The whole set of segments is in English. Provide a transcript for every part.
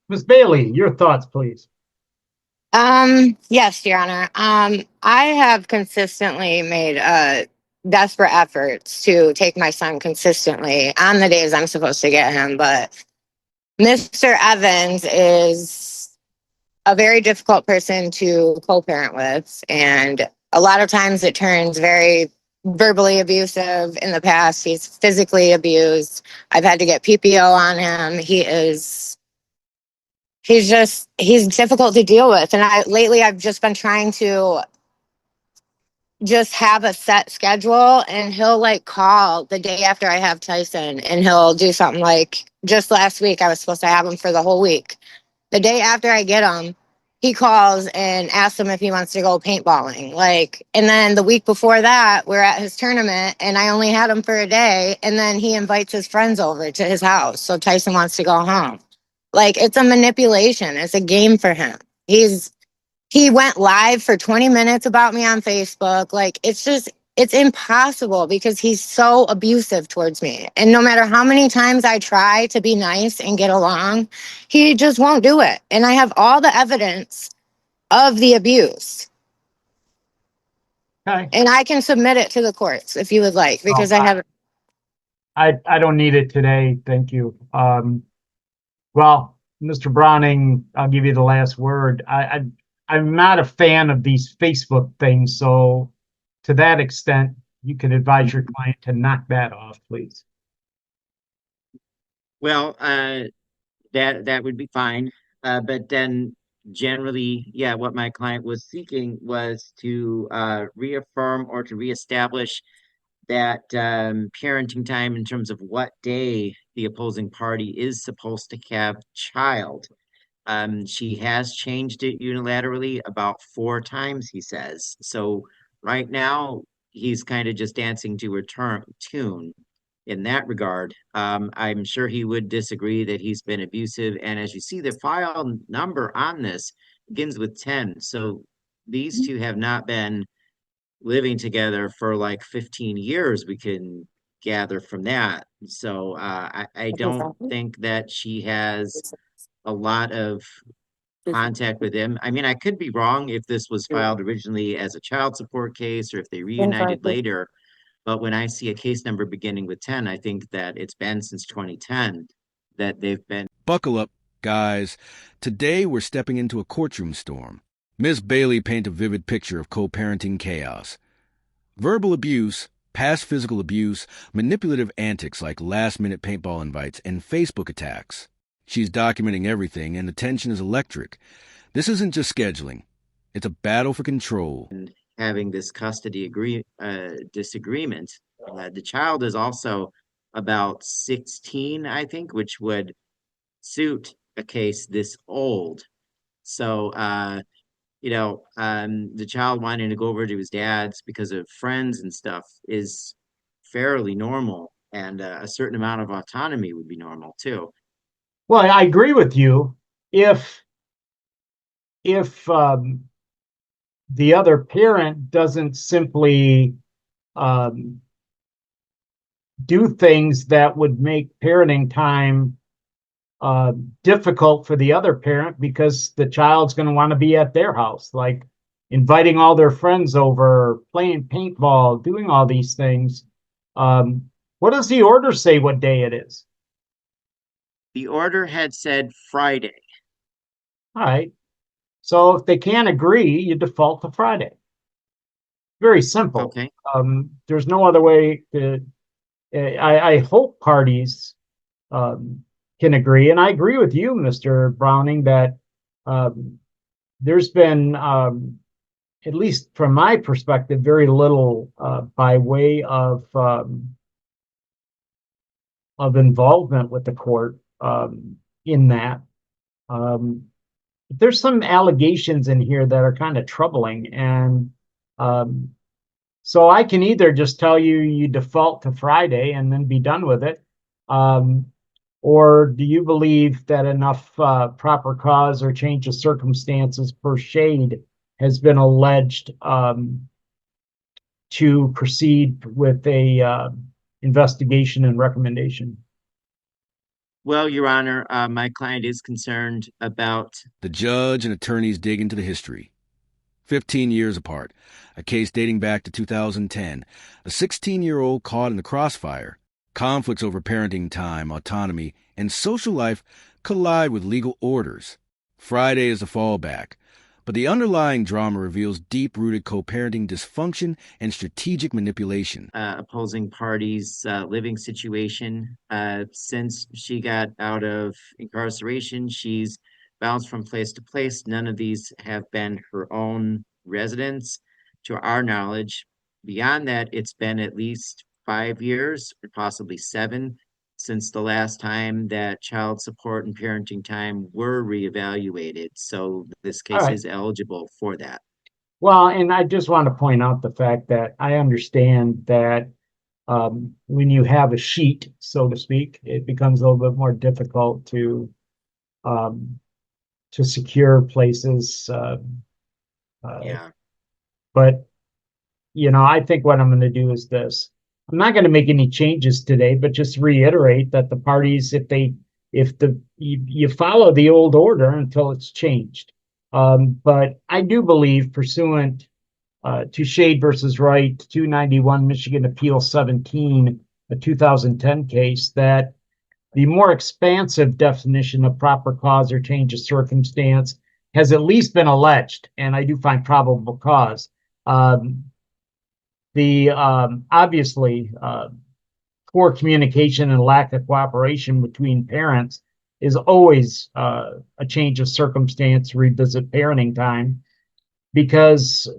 Ms. Bailey, your thoughts, please. Yes, Your Honor. I have consistently made desperate efforts to take my son consistently on the days I'm supposed to get him, but Mr. Evans is a very difficult person to co-parent with, and a lot of times it turns very verbally abusive. In the past, he's physically abused. I've had to get PPO on him. He's difficult to deal with, and I lately I've just been trying to just have a set schedule, and he'll like call the day after I have Tyson, and he'll do something like, just last week I was supposed to have him for the whole week. The day after I get him, he calls and asks him if he wants to go paintballing. Like, and then the week before that, we're at his tournament and I only had him for a day, and then he invites his friends over to his house. So Tyson wants to go home. Like, it's a manipulation. It's a game for him. He went live for 20 minutes about me on Facebook. Like, it's impossible because he's so abusive towards me. And no matter how many times I try to be nice and get along, he just won't do it. And I have all the evidence of the abuse. Okay. And I can submit it to the courts if you would like, Oh, because I have. I don't need it today. Thank you. Well, Mr. Browning, I'll give you the last word. I'm not a fan of these Facebook things, so to that extent, you can advise your client to knock that off, please. Well, that would be fine. But then generally, yeah, what my client was seeking was to reaffirm or to reestablish that parenting time in terms of what day the opposing party is supposed to have child. She has changed it unilaterally about 4 times, he says. So right now, he's kind of just dancing to her tune in that regard. I'm sure he would disagree that he's been abusive. And as you see, the file number on this begins with 10. So these two have not been living together for like 15 years, we can gather from that. So I don't think that she has a lot of contact with him. I mean, I could be wrong if this was filed originally as a child support case or if they reunited later. But when I see a case number beginning with 10, I think that it's been since 2010 that they've been. Buckle up, guys. Today we're stepping into a courtroom storm. Miss Bailey painted a vivid picture of co-parenting chaos. Verbal abuse, past physical abuse, manipulative antics like last-minute paintball invites, and Facebook attacks. She's documenting everything, and the tension is electric. This isn't just scheduling. It's a battle for control. Having this disagreement. The child is also about 16, I think, which would suit a case this old. So, the child wanting to go over to his dad's because of friends and stuff is fairly normal, and a certain amount of autonomy would be normal too. Well, I agree with you. If the other parent doesn't simply um, do things that would make parenting time difficult for the other parent because the child's going to want to be at their house, like inviting all their friends over, playing paintball, doing all these things. What does the order say what day it is? The order had said Friday. All right. So if they can't agree, you default to Friday. Very simple. Okay. There's no other way to. I hope parties can agree, and I agree with you, Mr. Browning, that um, there's been, at least from my perspective, very little by way of involvement with the court in that. Um, there's some allegations in here that are kind of troubling, and um, so I can either just tell you you default to Friday and then be done with it, um, or do you believe that enough proper cause or change of circumstances per shade has been alleged to proceed with a investigation and recommendation? Well, Your Honor, my client is concerned about. The judge and attorneys dig into the history. 15 years apart, a case dating back to 2010, a 16-year-old caught in the crossfire. Conflicts over parenting time, autonomy, and social life collide with legal orders. Friday is the fallback, but the underlying drama reveals deep-rooted co-parenting dysfunction and strategic manipulation. Opposing parties' living situation. Since she got out of incarceration, she's bounced from place to place. None of these have been her own residence, to our knowledge. Beyond that, it's been at least 5 years, or possibly 7, since the last time that child support and parenting time were reevaluated. So this All case right. is eligible for that. Well, and I just want to point out the fact that I understand that when you have a sheet, so to speak, it becomes a little bit more difficult um, to secure places. Yeah. But I think what I'm going to do is this. I'm not going to make any changes today, but just reiterate that the parties, if you follow the old order until it's changed. But I do believe, pursuant to Shade versus Wright, 291 Michigan Appeal 17, a 2010 case, that the more expansive definition of proper cause or change of circumstance has at least been alleged, and I do find probable cause. Um, the obviously poor communication and lack of cooperation between parents is always a change of circumstance, revisit parenting time, because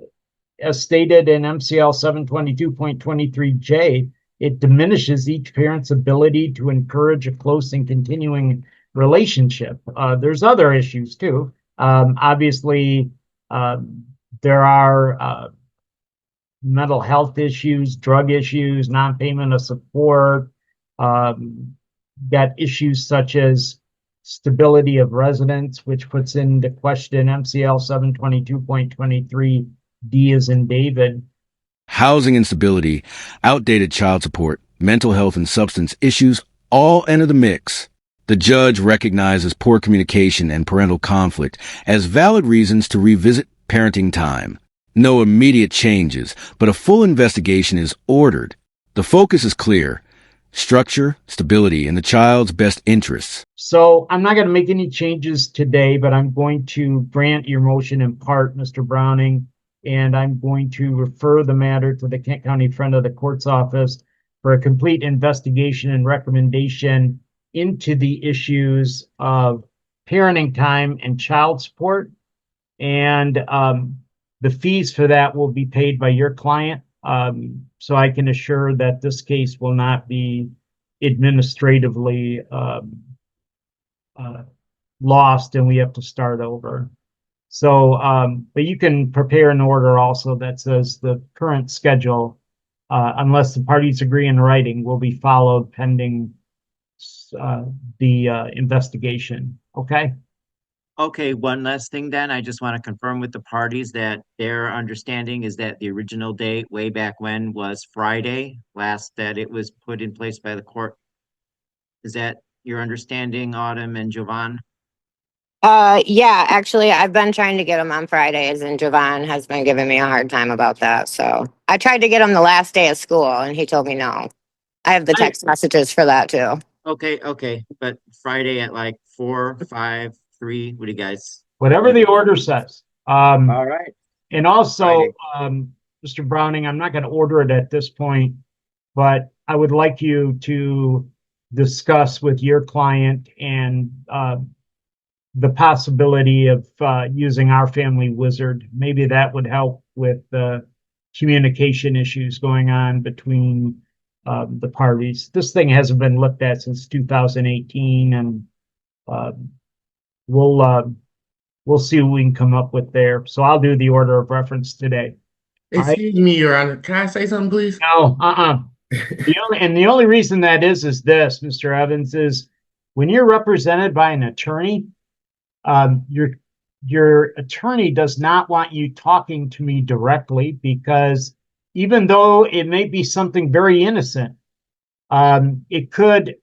as stated in MCL 722.23J, it diminishes each parent's ability to encourage a close and continuing relationship. There's other issues too. Obviously, there are mental health issues, drug issues, non-payment of support, got issues such as stability of residence, which puts into question MCL 722.23 D as in David. Housing instability, outdated child support, mental health and substance issues all enter the mix. The judge recognizes poor communication and parental conflict as valid reasons to revisit parenting time. No immediate changes, but a full investigation is ordered. The focus is clear: structure, stability, and the child's best interests. So I'm not going to make any changes today, but I'm going to grant your motion in part, Mr. Browning, and I'm going to refer the matter to the Kent County Friend of the Court's office for a complete investigation and recommendation into the issues of parenting time and child support. And the fees for that will be paid by your client. So I can assure that this case will not be administratively lost and we have to start over. So, but you can prepare an order also that says the current schedule, unless the parties agree in writing, will be followed pending the investigation. Okay? Okay, one last thing then. I just want to confirm with the parties that their understanding is that the original date way back when was Friday, last that it was put in place by the court. Is that your understanding, Autumn and Jovan? Yeah, actually, I've been trying to get him on Fridays, and Javon has been giving me a hard time about that. So I tried to get him the last day of school, and he told me no. I have the text messages for that too. Okay, but Friday at like 4, 5, 3, what do you guys? Whatever the order says. All right, And also, Friday. Mr. Browning, I'm not going to order it at this point, but I would like you to discuss with your client and the possibility of using our family wizard. Maybe that would help with the communication issues going on between the parties. This thing hasn't been looked at since 2018, and uh, we'll see what we can come up with there. So I'll do the order of reference today. All right? Excuse me, Your Honor. Can I say something, please? No, the only reason that is this, Mr. Evans, is when you're represented by an attorney, your attorney does not want you talking to me directly, because even though it may be something very innocent, it could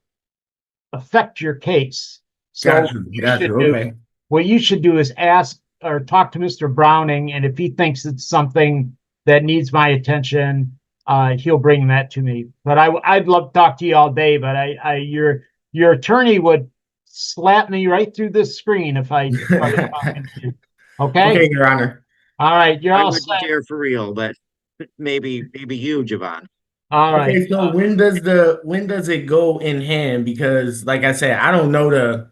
affect your case. So Got you. Got you. Okay. what you should do is ask or talk to Mr. Browning, and if he thinks it's something that needs my attention, he'll bring that to me. But I'd love to talk to you all day, but your attorney would slap me right through this screen if I started talking to you. Okay? Okay, Your Honor. All right, you're I all wouldn't set. dare for real, but maybe you, Javon. All right. Okay, so when does it go in hand? Because like I said, I don't know the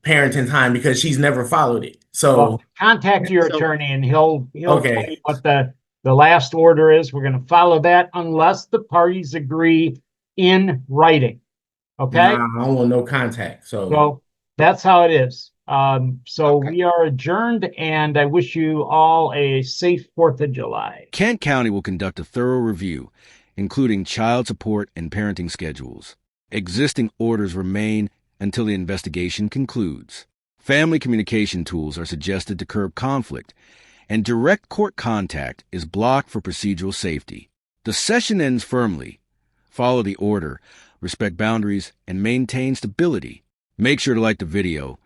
parenting time because she's never followed it. Well, So contact your So attorney and he'll tell you okay. what the last order is. We're going to follow that unless the parties agree in writing. Okay? Nah, I don't want no contact. So So that's how it is. So okay. we are adjourned, and I wish you all a safe 4th of July. Kent County will conduct a thorough review, including child support and parenting schedules. Existing orders remain until the investigation concludes. Family communication tools are suggested to curb conflict, and direct court contact is blocked for procedural safety. The session ends firmly. Follow the order, respect boundaries, and maintain stability. Make sure to like the video,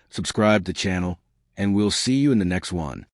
subscribe to the channel, and we'll see you in the next one.